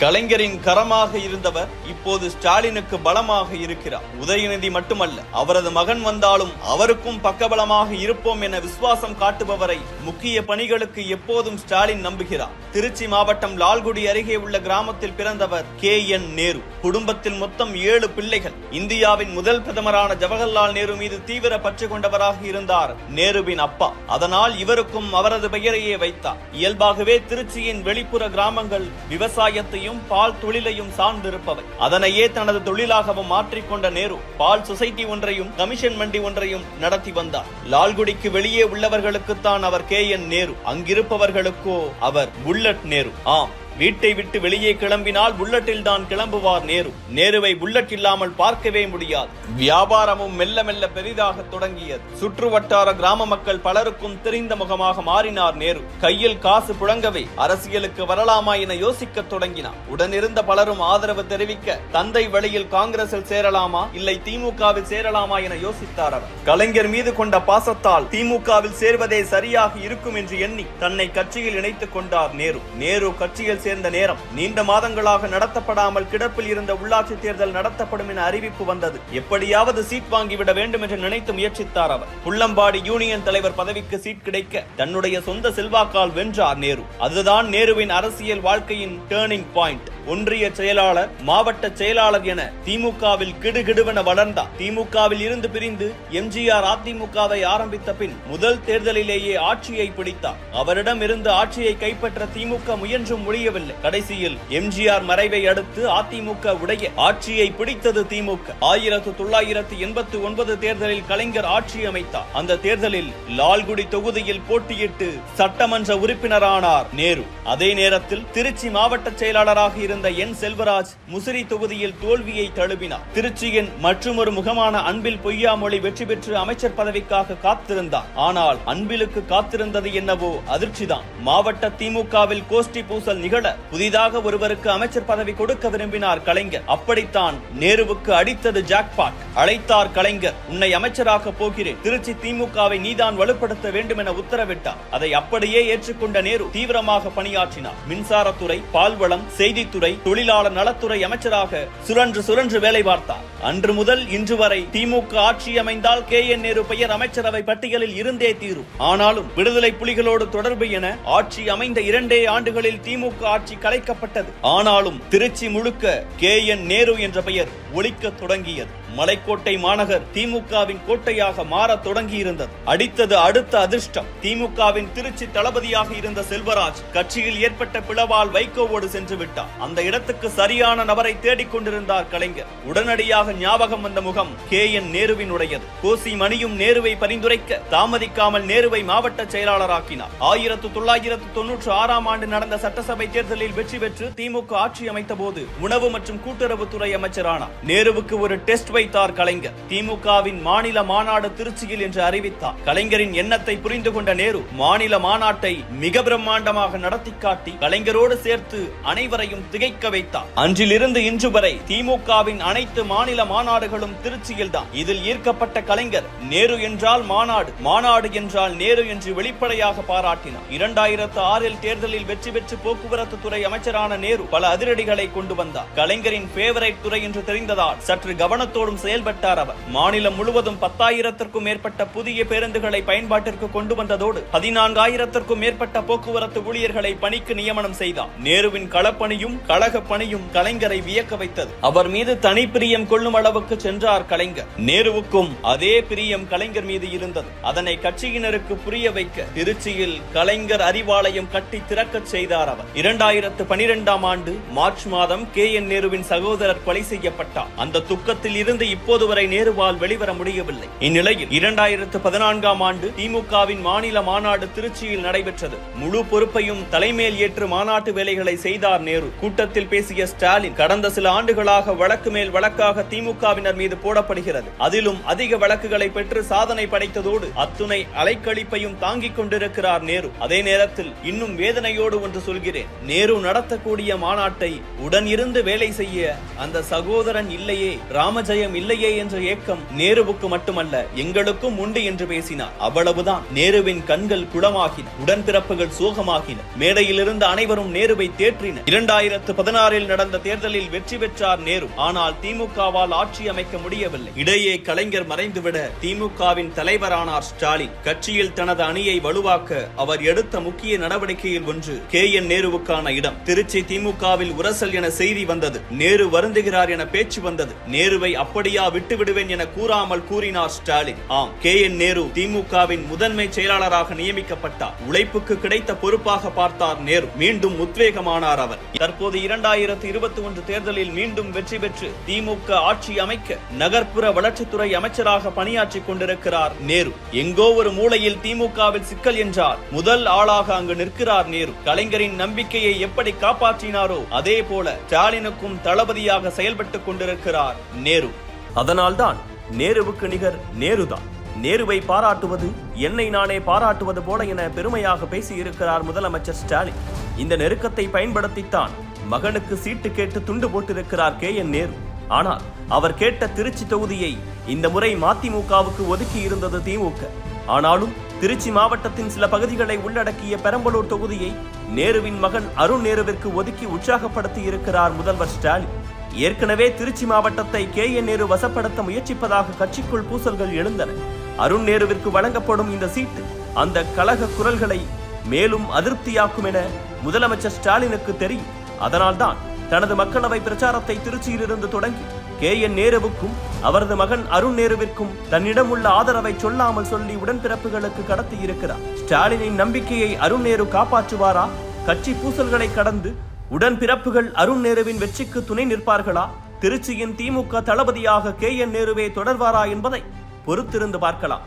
கலைஞரின் கரமாக இருந்தவர் இப்போது ஸ்டாலினுக்கு பலமாக இருக்கிறார். உதயநிதி மட்டுமல்ல, அவரது மகன் வந்தாலும் அவருக்கும் பக்கபலமாக இருப்போம் என விசுவாசம் காட்டுபவரை முக்கிய பணிகளுக்கு எப்போதும் ஸ்டாலின் நம்புகிறார். திருச்சி மாவட்டம் லால்குடி அருகே உள்ள கிராமத்தில் பிறந்தவர் KN நேரு. குடும்பத்தில் மொத்தம் 7 பிள்ளைகள். இந்தியாவின் முதல் பிரதமரான ஜவஹர்லால் நேரு மீது தீவிர பற்று கொண்டவராக இருந்தார் நேருவின் அப்பா. அதனால் இவருக்கும் அவரது பெயரையே வைத்தார். இயல்பாகவே திருச்சியின் வெளிப்புற கிராமங்கள் விவசாயத்தையும் பால் தொழிலையும் சார்ந்திருப்பவை. அதனையே தனது தொழிலாகவும் மாற்றிக்கொண்ட நேரு பால் சொசைட்டி ஒன்றையும் கமிஷன் மண்டி ஒன்றையும் நடத்தி வந்தார். லால்குடிக்கு வெளியே உள்ளவர்களுக்குத்தான் அவர் KN நேரு, அங்கிருப்பவர்களுக்கோ அவர் புல்லட் நேரு. ஆம், வீட்டை விட்டு வெளியே கிளம்பினால் புல்லட்டில் தான் கிளம்புவார் நேரு. நேருவை புல்லட் இல்லாமல் பார்க்கவே முடியாது. வியாபாரமும் மெல்ல மெல்ல பெரிதாக தொடங்கியது. சுற்று வட்டார கிராம மக்கள் பலருக்கும் தெரிந்த முகமாக மாறினார் நேரு. கையில் காசு புழங்கவே அரசியலுக்கு வரலாமா என யோசிக்க தொடங்கினார். உடனிருந்த பலரும் ஆதரவு தெரிவிக்க தந்தை வழியில் காங்கிரஸில் சேரலாமா இல்லை திமுகவில் சேரலாமா என யோசித்தார் அவர். கலைஞர் மீது கொண்ட பாசத்தால் திமுகவில் சேர்வதே சரியாக இருக்கும் என்று எண்ணி தன்னை கட்சியில் இணைத்துக் கொண்டார் நேரு. நேரு கட்சியில் சேர்ந்த நேரம் நீண்ட மாதங்களாக நடத்தப்படாமல் கிடப்பில் இருந்த உள்ளாட்சி தேர்தல் நடத்தப்படும் என அறிவிப்பு வந்தது. எப்படியாவது சீட் வாங்கிவிட வேண்டும் என்று நினைத்து முயற்சித்தார் அவர். புள்ளம்பாடி யூனியன் தலைவர் பதவிக்கு சீட் கிடைக்க தன்னுடைய சொந்த செல்வாக்கால் வென்றார் நேரு. அதுதான் நேருவின் அரசியல் வாழ்க்கையின் டர்னிங் பாயிண்ட். ஒன்றிய செயலாளர், மாவட்ட செயலாளர் என திமுகவில் கிடுகிடுவென வளர்ந்தார். திமுகவில் இருந்து பிரிந்து எம்ஜிஆர் அதிமுகவை ஆரம்பித்த பின் முதல் தேர்தலிலேயே ஆட்சியை பிடித்தார். அவரிடம் இருந்து ஆட்சியை கைப்பற்ற திமுக முயன்றும் முடியவில்லை. கடைசியில் எம்ஜிஆர் மறைவை அடுத்து அதிமுக உடைய ஆட்சியை பிடித்தது திமுக. 1989 தேர்தலில் கலைஞர் ஆட்சி அமைத்தார். அந்த தேர்தலில் லால்குடி தொகுதியில் போட்டியிட்டு சட்டமன்ற உறுப்பினரானார் நேரு. அதே நேரத்தில் திருச்சி மாவட்ட செயலாளராக இருந்த N செல்வராஜ் முசிறி தொகுதியில் தோல்வியை தழுவினார். திருச்சியின் மற்றொரு முகமான அன்பில் பொய்யாமொழி வெற்றி பெற்று அமைச்சர் பதவிக்காக காத்திருந்தார். ஆனால் அன்பிலுக்கு காத்திருந்தது என்னவோ அதிர்ச்சிதான். மாவட்ட திமுகவில் கோஷ்டி பூசல் நிகழ புதிதாக ஒருவருக்கு அமைச்சர் பதவி கொடுக்க விரும்பினார் கலைஞர். அப்படித்தான் நேருவுக்கு அடித்தது ஜாக்பாட். அழைத்தார் கலைஞர். உன்னை அமைச்சராக போகிறேன், திருச்சி திமுகவை நீதான் வலுப்படுத்த வேண்டும் என உத்தரவிட்டார். அதை அப்படியே ஏற்றுக்கொண்ட நேரு தீவிரமாக பணியாற்றினார். மின்சாரத்துறை, பால்வளம், செய்தித்துறை, தொழிலாளர் நலத்துறை அமைச்சராக சுழன்று வேலை பார்த்தார். அன்று முதல் இன்று வரை திமுக ஆட்சி அமைந்தால் KN நேரு பெயர் அமைச்சரவை பட்டியலில் இருந்தே தீரும். ஆனாலும் விடுதலை புலிகளோடு தொடர்பு என ஆட்சி அமைந்த 2 ஆண்டுகளில் திமுக ஆட்சி கலைக்கப்பட்டது. ஆனாலும் திருச்சி முழுக்க KN நேரு என்ற பெயர் ஒலிக்க தொடங்கியது. மலைக்கோட்டை மாநகர் திமுகவின் கோட்டையாக மாற தொடங்கியிருந்தது. அடித்தது அடுத்த அதிர்ஷ்டம். திமுகவின் திருச்சி தளபதியாக இருந்த செல்வராஜ் கட்சியில் ஏற்பட்ட பிளவால் வைகோவோடு சென்று விட்டார். அந்த இடத்துக்கு சரியான நபரை தேடிக்கொண்டிருந்தார் கலைஞர். உடனடியாக ஞாபகம் வந்த முகம் KN நேருவின் உடையது. கோசி மணியும் நேருவை பரிந்துரைக்க தாமதிக்காமல் நேருவை மாவட்ட செயலாளராக்கினார். 1996 ஆண்டு நடந்த சட்டசபை தேர்தலில் வெற்றி பெற்று திமுக ஆட்சி அமைத்த போது உணவு மற்றும் கூட்டுறவுத்துறை அமைச்சரானார். நேருவுக்கு ஒரு டெஸ்ட் வைத்தார் கலைஞர். திமுகவின் மாநில மாநாடு திருச்சியில் என்று அறிவித்தார். கலைஞரின் எண்ணத்தை புரிந்து கொண்ட நேரு மாநில மாநாட்டை மிக பிரம்மாண்டமாக நடத்தி காட்டி கலைஞரோடு சேர்த்து அனைவரையும் திகைக்க வைத்தார். அன்றிலிருந்து இன்று வரை திமுகவின் அனைத்து மாநில மாநாடுகளும் திருச்சியில் தான். இதில் ஈர்க்கப்பட்ட கலைஞர் நேரு என்றால் மாநாடு, மாநாடு என்றால் நேரு என்று வெளிப்படையாக பாராட்டினார். 2006 தேர்தலில் வெற்றி பெற்று போக்குவரத்து துறை அமைச்சரான நேரு பல அதிரடிகளை கொண்டு வந்தார். கலைஞரின் பேவரைட் துறை என்று தெரிந்ததால் சற்று கவனத்தோடும் செயல்பட்டார் அவர். மாநிலம் முழுவதும் 10,000க்கும் மேற்பட்ட புதிய பேருந்துகளை பயன்பாட்டிற்கு கொண்டு வந்ததோடு 14,000க்கும் மேற்பட்ட போக்குவரத்து ஊழியர்களை பணிக்கு நியமனம் செய்தார். நேருவின் களப்பணியும் கழக பணியும் கலைஞரை வியக்க வைத்தது. அவர் மீது தனி பிரியம் கொள்ளும் அளவுக்கு சென்றார் கலைஞர். நேருவுக்கும் அதே பிரியம் கலைஞர் மீது இருந்தது. அதனை கட்சியினருக்கு புரிய வைக்க திருச்சியில் கலைஞர் அறிவாலயம் கட்டி திறக்க செய்தார் அவர். 2012 ஆண்டு மார்ச் மாதம் KN நேருவின் சகோதரர் கொலை செய்யப்பட்டார். அந்த துக்கத்தில் இருந்து இப்போது வரை நேருவால் வெளிவர முடியவில்லை. இந்நிலையில் 2014 ஆண்டு திமுகவின் மாநில மாநாடு திருச்சியில் நடைபெற்றது. முழு பொறுப்பையும் தலைமையில் ஏற்று மாநாட்டு வேலைகளை செய்தார் நேரு. கூட்டத்தில் பேசிய ஸ்டாலின், கடந்த சில ஆண்டுகளாக வழக்கு மேல் வழக்காக திமுகவினர் மீது போடப்படுகிறது. அதிலும் அதிக வழக்குகளை பெற்று சாதனை படைத்ததோடு அத்துணை அலைக்கழிப்பையும் தாங்கிக் கொண்டிருக்கிறார் நேரு. அதே நேரத்தில் இன்னும் வேதனையோடு ஒன்று சொல்கிறேன். நேரு நடத்தக்கூடிய மாநாட்டை உடன் இருந்து வேலை செய்ய அந்த சகோதரன் இல்லையே, ராமஜெயம் ராஜ்யம் இல்லையே என்ற ஏக்கம் நேருவுக்கு மட்டுமல்ல எங்களுக்கும் உண்டு என்று பேசினார். அவ்வளவுதான். நேருவின் கண்கள் குளமாகின, உடன்பிறப்புகள் சோகமாகின. மேடையில் இருந்த அனைவரும் நேருவை தேற்றினர். 2016 நடந்த தேர்தலில் வெற்றி பெற்றார் நேரு. ஆனால் திமுகவால் ஆட்சி அமைக்க முடியவில்லை. இடையே கலைஞர் மறைந்துவிட திமுகவின் தலைவரானார் ஸ்டாலின். கட்சியில் தனது அணியை வலுவாக்க அவர் எடுத்த முக்கிய நடவடிக்கையில் ஒன்று KN நேருவுக்கான இடம். திருச்சி திமுகவில் உரசல் என செய்தி வந்தது. நேரு வருந்துகிறார் என பேச்சு வந்தது. நேருவை அப்படியா விட்டு விடுவேன் என கூறாமல் கூறினார் ஸ்டாலின். ஆம், KN நேரு திமுகவின் முதன்மை செயலாளராக நியமிக்கப்பட்டார். உழைப்புக்கு கிடைத்த பொறுப்பாக பார்த்தார் நேரு. மீண்டும் உத்வேகமானார் அவர். தற்போது 2021 தேர்தலில் மீண்டும் வெற்றி பெற்று திமுக ஆட்சி அமைக்க நகர்ப்புற வளர்ச்சித்துறை அமைச்சராக பணியாற்றிக் கொண்டிருக்கிறார் நேரு. எங்கோ ஒரு மூலையில் திமுகவில் சிக்கல் என்றால் முதல் ஆளாக அங்கு நிற்கிறார் நேரு. கலைஞரின் நம்பிக்கையை எப்படி காப்பாற்றினாரோ அதே போல ஸ்டாலினுக்கும் தளபதியாக செயல்பட்டுக் கொண்டிருக்கிறார் நேரு. அதனால்தான் நேருவுக்கு நிகர் நேருதான். நேருவை பாராட்டுவது என்னை நானே பாராட்டுவது போல என பெருமையாக பேசியிருக்கிறார் முதலமைச்சர் ஸ்டாலின். இந்த நெருக்கத்தை பயன்படுத்தித்தான் மகனுக்கு சீட்டு கேட்டு துண்டு போட்டிருக்கிறார் KN நேரு. ஆனால் அவர் கேட்ட திருச்சி தொகுதியை இந்த முறை மதிமுகவுக்கு ஒதுக்கி இருந்தது திமுக. ஆனாலும் திருச்சி மாவட்டத்தின் சில பகுதிகளை உள்ளடக்கிய பெரம்பலூர் தொகுதியை நேருவின் மகன் அருண் நேருவிற்கு ஒதுக்கி உற்சாகப்படுத்தி இருக்கிறார் முதல்வர் ஸ்டாலின். ஏற்கனவே திருச்சி மாவட்டத்தை KN நேரு வசப்படுத்த முயற்சிப்பதாக கட்சிக்குள் பூசல்கள் எழுந்தன. அருண் நேருவிற்கு வழங்கப்படும் இந்த சீட்டு அந்த கலக குரல்களை மேலும் அதிருப்தியாக்கும் என முதலமைச்சர் ஸ்டாலினுக்கு தெரியும். அதனால்தான் தனது மக்களவை பிரச்சாரத்தை திருச்சியிலிருந்து தொடங்கி KN நேருவுக்கும் அவரது மகன் அருண் நேருவிற்கும் தன்னிடம் உள்ள ஆதரவை சொல்லாமல் சொல்லி உடன்பிறப்புகளுக்கு கடத்தி இருக்கிறார். ஸ்டாலினின் நம்பிக்கையை அருண் நேரு காப்பாற்றுவாரா? கட்சி பூசல்களை கடந்து உடன்பிறப்புகள் அருண் நேருவின் வெற்றிக்கு துணை நிற்பார்களா? திருச்சியின் திமுக தளபதியாக KN நேருவே தொடர்வாரா என்பதை பொறுத்திருந்து பார்க்கலாம்.